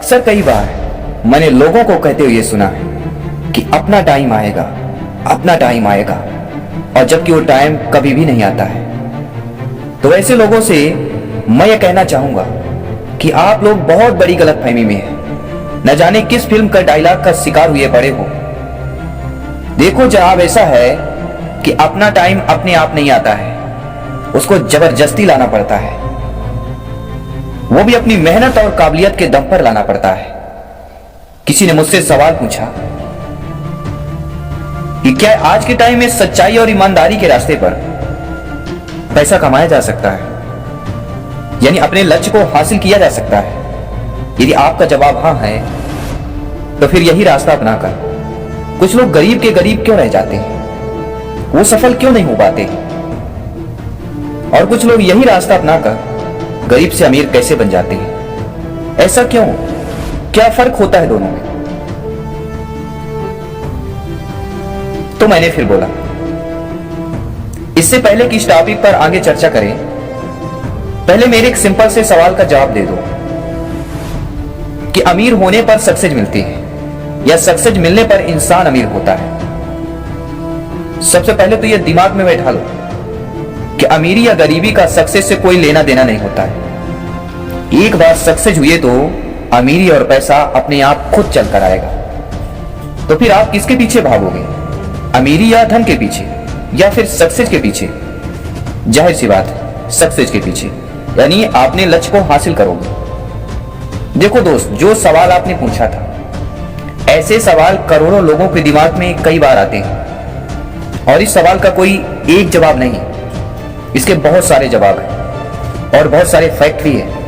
अक्सर कई बार मैंने लोगों को कहते हुए सुना है कि अपना टाइम आएगा, अपना टाइम आएगा, और जबकि वो टाइम कभी भी नहीं आता है। तो ऐसे लोगों से मैं ये कहना चाहूंगा कि आप लोग बहुत बड़ी गलतफहमी में हैं। न जाने किस फिल्म का डायलॉग का शिकार हुए पड़े हो। देखो जनाब, ऐसा है कि अपना टाइम अपने आप नहीं आता है, उसको जबरदस्ती लाना पड़ता है, वो भी अपनी मेहनत और काबिलियत के दम पर लाना पड़ता है। किसी ने मुझसे सवाल पूछा कि क्या आज के टाइम में सच्चाई और ईमानदारी के रास्ते पर पैसा कमाया जा सकता है, यानी अपने लक्ष्य को हासिल किया जा सकता है? यदि आपका जवाब हाँ है तो फिर यही रास्ता अपनाकर कुछ लोग गरीब के गरीब क्यों रह जाते हैं, वो सफल क्यों नहीं हो पाते, और कुछ लोग यही रास्ता अपनाकर गरीब से अमीर कैसे बन जाते हैं? ऐसा क्यों? क्या फर्क होता है दोनों में? तो मैंने फिर बोला, इससे पहले कि इस टॉपिक पर आगे चर्चा करें, पहले मेरे एक सिंपल से सवाल का जवाब दे दो कि अमीर होने पर सक्सेस मिलती है या सक्सेस मिलने पर इंसान अमीर होता है? सबसे पहले तो यह दिमाग में बैठा लो कि अमीरी या गरीबी का सक्सेस से कोई लेना देना नहीं होता है। एक बार सक्सेस हुए तो अमीरी और पैसा अपने आप खुद चल कर आएगा। तो फिर आप किसके पीछे भागोगे, अमीरी या धन के पीछे, या फिर सक्सेस के पीछे? जाहिर सी बात है, सक्सेस के पीछे, यानी आपने लक्ष्य को हासिल करोगे। देखो दोस्त, जो सवाल आपने पूछा था, ऐसे सवाल करोड़ों लोगों के दिमाग में कई बार आते हैं, और इस सवाल का कोई एक जवाब नहीं, इसके बहुत सारे जवाब हैं और बहुत सारे फैक्ट भी है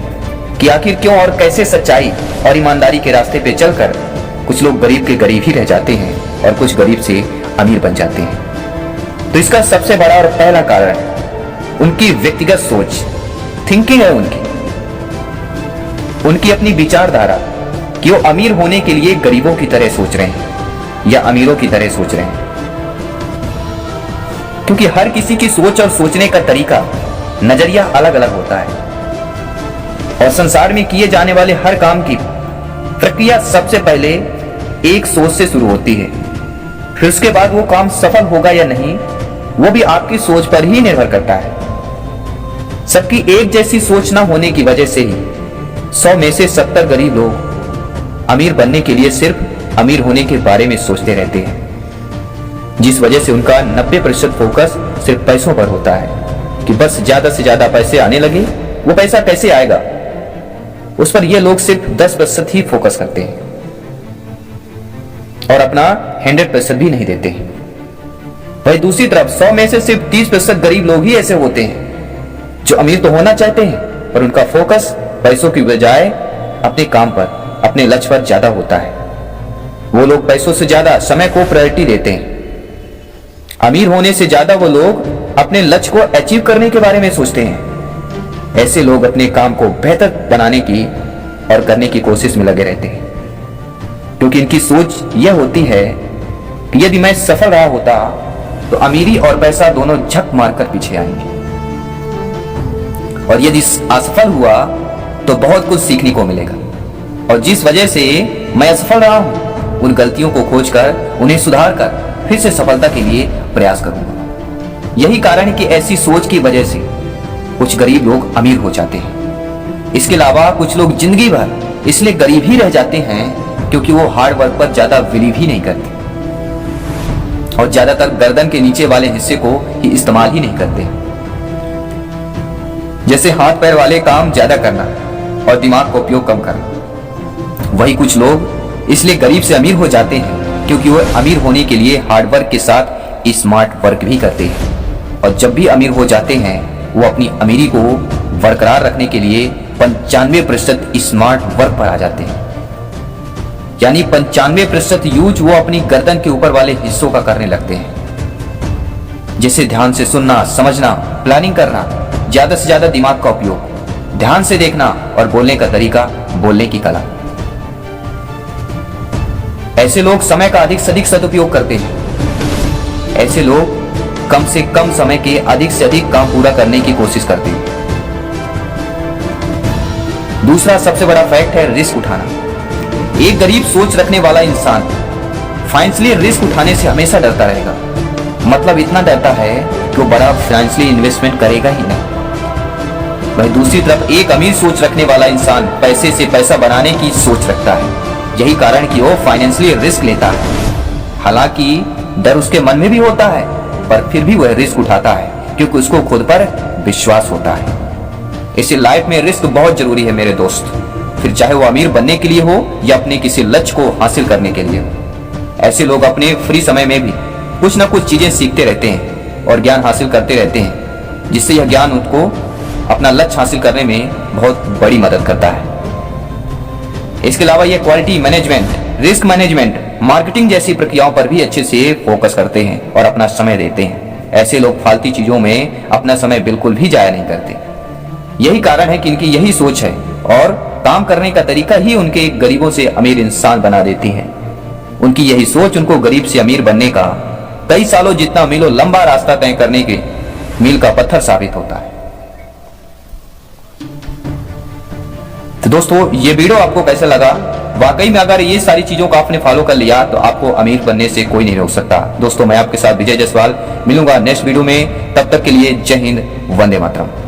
कि आखिर क्यों और कैसे सच्चाई और ईमानदारी के रास्ते पे चलकर कुछ लोग गरीब के गरीब ही रह जाते हैं और कुछ गरीब से अमीर बन जाते हैं। तो इसका सबसे बड़ा और पहला कारण उनकी व्यक्तिगत सोच, थिंकिंग है उनकी अपनी विचारधारा कि वो अमीर होने के लिए गरीबों की तरह सोच रहे हैं या अमीरों की तरह सोच रहे हैं। क्योंकि हर किसी की सोच और सोचने का तरीका, नजरिया अलग अलग होता है, और संसार में किए जाने वाले हर काम की प्रक्रिया सबसे पहले एक सोच से शुरू होती है। फिर उसके बाद वो काम सफल होगा या नहीं, वो भी आपकी सोच पर ही निर्भर करता है। सबकी एक जैसी सोच ना होने की वजह से ही 100 में से 70 गरीब लोग अमीर बनने के लिए सिर्फ अमीर होने के बारे में सोचते रहते हैं, जिस वजह से उनका 90% फोकस सिर्फ पैसों पर होता है कि बस ज्यादा से ज्यादा पैसे आने लगे। वो पैसा कैसे आएगा, उस पर ये लोग सिर्फ 10% ही फोकस करते हैं और अपना 100% भी नहीं देते हैं। वही दूसरी तरफ 100 में से सिर्फ 30% गरीब लोग ही ऐसे होते हैं जो अमीर तो होना चाहते हैं, पर उनका फोकस पैसों की बजाय अपने काम पर, अपने लक्ष्य पर ज्यादा होता है। वो लोग पैसों से ज्यादा समय को प्रायोरिटी देते हैं। अमीर होने से ज्यादा वो लोग अपने लक्ष्य को अचीव करने के बारे में सोचते हैं। ऐसे लोग अपने काम को बेहतर बनाने की और करने की कोशिश में लगे रहते हैं, क्योंकि इनकी सोच यह होती है कि यदि मैं सफल रहा होता तो अमीरी और पैसा दोनों झक मारकर पीछे आएंगे, और यदि असफल हुआ तो बहुत कुछ सीखने को मिलेगा, और जिस वजह से मैं असफल रहा हूं उन गलतियों को खोजकर उन्हें सुधार कर फिर से सफलता के लिए प्रयास करूंगा। यही कारण है कि ऐसी सोच की वजह से कुछ गरीब लोग अमीर हो जाते हैं। इसके अलावा कुछ लोग जिंदगी भर इसलिए गरीब ही रह जाते हैं क्योंकि वो हार्ड वर्क पर ज्यादा बिलीव ही नहीं करते, और ज्यादातर गर्दन के नीचे वाले हिस्से को ही इस्तेमाल ही नहीं करते, जैसे हाथ पैर वाले काम ज्यादा करना और दिमाग का उपयोग कम करना। वही कुछ लोग इसलिए गरीब से अमीर हो जाते हैं क्योंकि वो अमीर होने के लिए हार्ड वर्क के साथ स्मार्ट वर्क भी करते हैं, और जब भी अमीर हो जाते हैं वो अपनी अमीरी को बरकरार रखने के लिए 95% स्मार्ट वर्क पर आ जाते हैं, यानी 95% यूज वो अपनी गर्दन के ऊपर वाले हिस्सों का करने लगते हैं, जैसे ध्यान से सुनना, समझना, प्लानिंग करना, ज्यादा से ज्यादा दिमाग का उपयोग, ध्यान से देखना और बोलने का तरीका, बोलने की कला। ऐसे लोग समय का अधिक से अधिक सदुपयोग करते हैं। ऐसे लोग कम से कम समय के अधिक से अधिक काम पूरा करने की कोशिश करते हैं। दूसरा सबसे बड़ा फैक्ट है रिस्क उठाना। एक गरीब सोच रखने वाला इंसान फाइनेंशियली रिस्क उठाने से हमेशा डरता रहेगा। मतलब इतना डरता है कि वो बड़ा फाइनेंशियली इन्वेस्टमेंट करेगा ही नहीं। वहीं दूसरी तरफ एक अमीर सोच रखने वाला इंसान पैसे से पैसा बनाने की सोच रखता है। यही कारण कि वो फाइनेंशियली रिस्क लेता है। हालांकि डर उसके मन में भी होता है, पर फिर भी वह रिस्क उठाता है क्योंकि उसको खुद पर विश्वास होता है। इसी लाइफ में रिस्क बहुत जरूरी है मेरे दोस्त, फिर चाहे वो अमीर बनने के लिए हो या अपने किसी लक्ष्य को हासिल करने के लिए हो। ऐसे लोग अपने फ्री समय में भी कुछ ना कुछ चीजें सीखते रहते हैं और ज्ञान हासिल करते रहते हैं, जिससे यह ज्ञान उनको अपना लक्ष्य हासिल करने में बहुत बड़ी मदद करता है। इसके अलावा ये quality management, risk management, marketing जैसी प्रक्रियाओं पर भी अच्छे से फोकस करते हैं और अपना समय देते हैं। ऐसे लोग फालतू चीजों में अपना समय बिल्कुल भी जाया नहीं करते। यही कारण है कि इनकी यही सोच है और काम करने का तरीका ही उनके गरीबों से अमीर इंसान बना देती है। उनकी यही सोच उनको गरीब से अमीर बनने का कई सालों जितना मीलों लंबा रास्ता तय करने के मील का पत्थर साबित होता है। तो दोस्तों, ये वीडियो आपको कैसा लगा? वाकई में अगर ये सारी चीजों को आपने फॉलो कर लिया तो आपको अमीर बनने से कोई नहीं रोक सकता। दोस्तों, मैं आपके साथ विजय जायसवाल मिलूंगा नेक्स्ट वीडियो में। तब तक के लिए जय हिंद, वंदे मातरम।